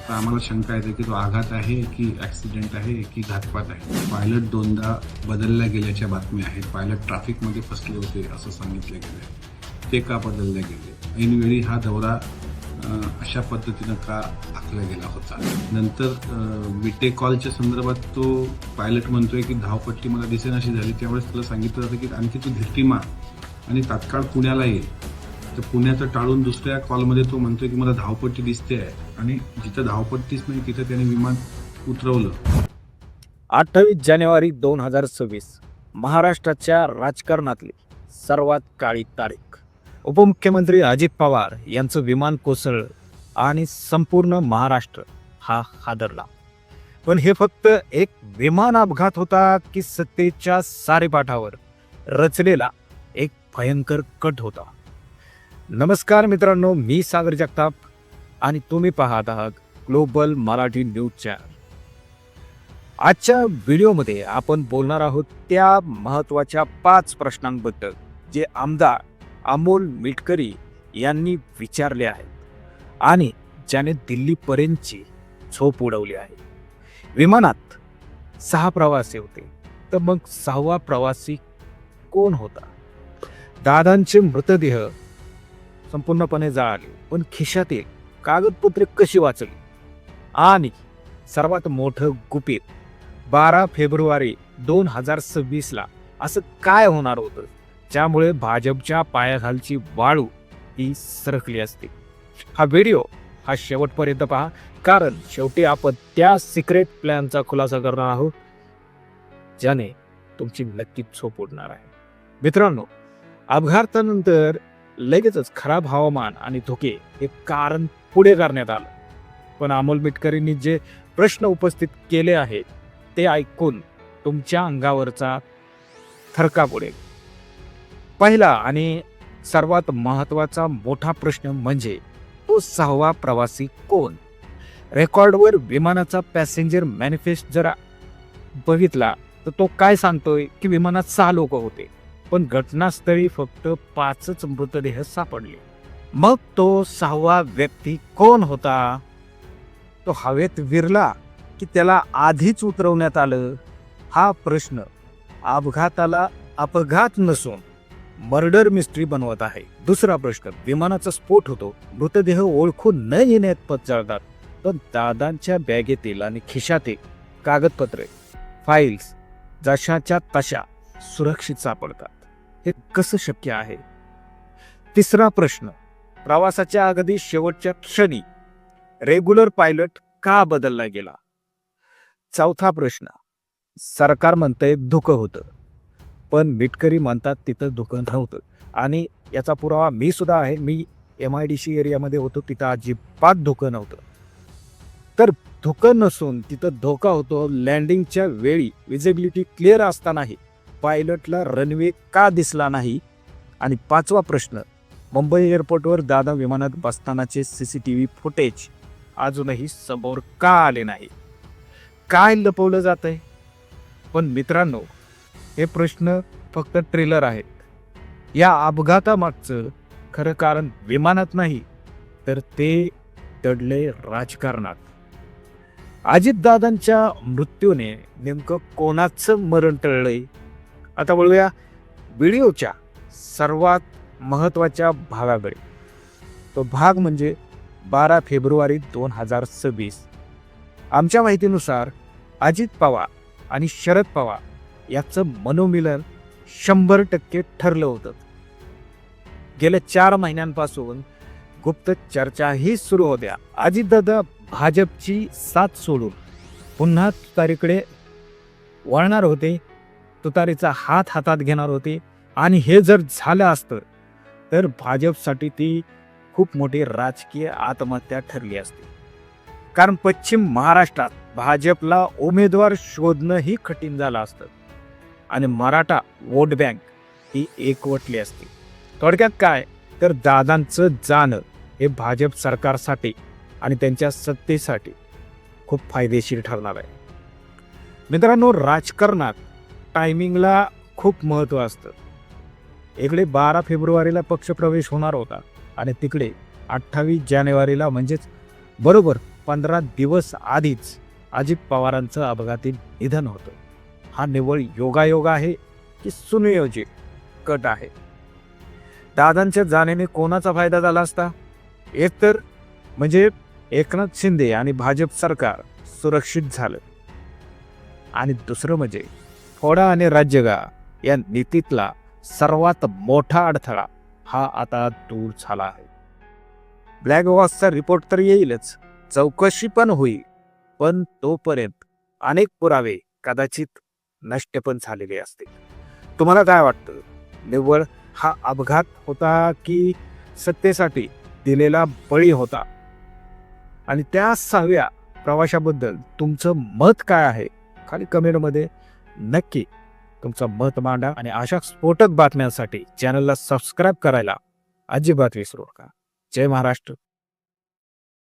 तर आम्हाला शंका येते की तो आघात आहे की ॲक्सिडेंट आहे की घातपात आहे. पायलट दोनदा बदलल्या गेल्याच्या बातम्या आहेत. पायलट ट्रॅफिकमध्ये फसले होते असं सांगितलं गेलं. ते का बदलले गेले? ऐनवेळी हा दौरा अशा पद्धतीनं का आखला गेला होता? नंतर बीटे कॉलच्या संदर्भात तो पायलट म्हणतोय की धावपट्टी मला दिसेनाशी झाली. त्यावेळेस त्याला सांगितलं जातं की आणखी तू धीरती मार आणि तात्काळ पुण्याला येईल. तर पुण्याचं टाळून दुसऱ्या कॉलमध्ये तो म्हणतोय की मला धावपट्टी दिसते आहे आणि जिथं धावपट्टीच नाही तिथं त्याने विमान उतरवलं. 28 जानेवारी 2026 महाराष्ट्राच्या राजकारणातली सर्वात काळी तारीख. उपमुख्यमंत्री अजित पवार यांचं विमान कोसळलं आणि संपूर्ण महाराष्ट्र हा हादरला. पण हे फक्त एक विमान अपघात होता की सत्तेच्या सारेपाठावर रचलेला एक भयंकर कट होता? नमस्कार मित्रांनो, मी सागर जगताप आणि तुम्ही पाहत आहात ग्लोबल मराठी न्यूज चॅनल. आजच्या व्हिडिओमध्ये आपण बोलणार आहोत त्या महत्त्वाच्या 5 प्रश्नांबद्दल जे आमदार अमोल मिटकरी यांनी विचारले आहेत आणि ज्याने दिल्लीपर्यंतची झोप उडवली आहे. विमानात 6 प्रवासी होते, तर मग 6वा प्रवासी कोण होता? दादांचे मृतदेह संपूर्णपणे जाळले, पण खिशातील कागदपत्रे कशी वाचली? आणि सर्वात मोठं गुपित, 12 फेब्रुवारी 2026ला असं काय होणार होतं ज्यामुळे भाजपच्या पायाखालची वाळू ही सरकली असती? हा व्हिडिओ हा शेवटपर्यंत पहा, कारण शेवटी आपण त्या सिक्रेट प्लॅनचा खुलासा करणार आहोत ज्याने तुमची नक्कीच झोप उडणार आहे. मित्रांनो, अपघातानंतर लगेचच खराब हवामान आणि धोके हे कारण पुढे करण्यात आलं, पण अमोल मिटकरींनी जे प्रश्न उपस्थित केले आहेत ते ऐकून तुमच्या अंगावरचा थरकाप उडेल. पहिला आणि सर्वात महत्त्वाचा मोठा प्रश्न म्हणजे तो 6वा प्रवासी कोण? रेकॉर्डवर विमानाचा पॅसेंजर मॅनिफेस्ट जर बघितला तर तो काय सांगतोय की विमानात 6 लोक होते, पण घटनास्थळी फक्त 5च मृतदेह सापडले. मग तो 6वा व्यक्ती कोण होता? तो हवेत विरला की त्याला आधीच उतरवण्यात आलं? हा प्रश्न अपघाताला अपघात नसून मर्डर मिस्ट्री बनवत आहे. दुसरा प्रश्न, विमानाचा स्फोट होतो, मृतदेह ओळखून न येण्यात जळतात, तर दादांच्या बॅगेतील आणि खिशातील कागदपत्रे, फाईल्स जशाच्या तशा सुरक्षित सापडतात. हे कसं शक्य आहे? तिसरा प्रश्न, प्रवासाच्या अगदी शेवटच्या क्षणी रेग्युलर पायलट का बदलला गेला? चौथा प्रश्न, सरकार म्हणतंय धुकं होतं, पण मिटकरी म्हणतात तिथं धुकं नव्हतं आणि याचा पुरावा मी सुद्धा आहे. मी MIDC एरियामध्ये होतो, तिथं अजिबात धुकं नव्हतं. तर धुकं नसून तिथं धोका होतो. लँडिंगच्या वेळी विजिबिलिटी क्लिअर असतानाही पायलटला रनवे का दिसला नाही? आणि 5वा प्रश्न, मुंबई एअरपोर्टवर दादा विमानात बसतानाचे CCTV फुटेज अजूनही समोर का आले नाही? काय लपवलं जातंय? पण मित्रांनो, हे प्रश्न फक्त ट्रेलर आहेत. या अपघातामागचं खरं कारण विमानात नाही, तर ते दडले राजकारणात. अजितदादांच्या मृत्यूने नेमकं कोणाचं मरण टळलंय? आता बोलूया व्हिडिओच्या सर्वात महत्त्वाच्या भागाकडे. तो भाग म्हणजे 12 फेब्रुवारी 2026. आमच्या माहितीनुसार अजित पवार आणि शरद पवार याचं मनोमिलन 100% ठरलं होतं. गेल्या 4 महिन्यांपासून गुप्त चर्चाही सुरू होत्या. अजितदादा भाजपची साथ सोडून पुन्हा तुतारीकडे वळणार होते, तुतारीचा हात हातात घेणार होते आणि हे जर झालं असतं तर भाजपसाठी ती खूप मोठी राजकीय आत्महत्या ठरली असती. कारण पश्चिम महाराष्ट्रात भाजपला उमेदवार शोधणंही कठीण झालं असतं आणि मराठा वोट बँक ही एकवटली असती. थोडक्यात काय, तर दादांचं जाणं हे भाजप सरकारसाठी आणि त्यांच्या सत्तेसाठी खूप फायदेशीर ठरणार आहे. मित्रांनो, राजकारणात टायमिंगला खूप महत्त्व असतं. इकडे 12 फेब्रुवारीला पक्षप्रवेश होणार होता आणि तिकडे 28 जानेवारीला म्हणजेच बरोबर 15 दिवस आधीच अजित पवारांचं अपघाती निधन होतं. हा निव्वळ योगायोग आहे की सुनियोजित कट आहे? दादांच्या जाण्याने कोणाचा फायदा झाला असता? एक तर म्हणजे एकनाथ शिंदे आणि भाजप सरकार सुरक्षित झालं, आणि दुसरं म्हणजे फोडा आणि राज्यगा या नीतीतला सर्वात मोठा अडथळा हा आता दूर झाला आहे. ब्लॅक बॉक्सचा रिपोर्ट तर येईलच, चौकशी पण होईल, पण तोपर्यंत अनेक पुरावे कदाचित नष्ट पण झालेले असतील. तुम्हाला काय वाटतं? निव्वळ हा अपघात होता की सत्तेसाठी दिलेला बळी होता? आणि त्या 6व्या प्रवाशाबद्दल तुमचं मत काय आहे? खाली कमेंटमध्ये नक्की तुमचं मत मांडा. आणि अशा स्फोटक बातम्यांसाठी चॅनलला सबस्क्राईब करायला अजिबात विसरू नका. जय महाराष्ट्र.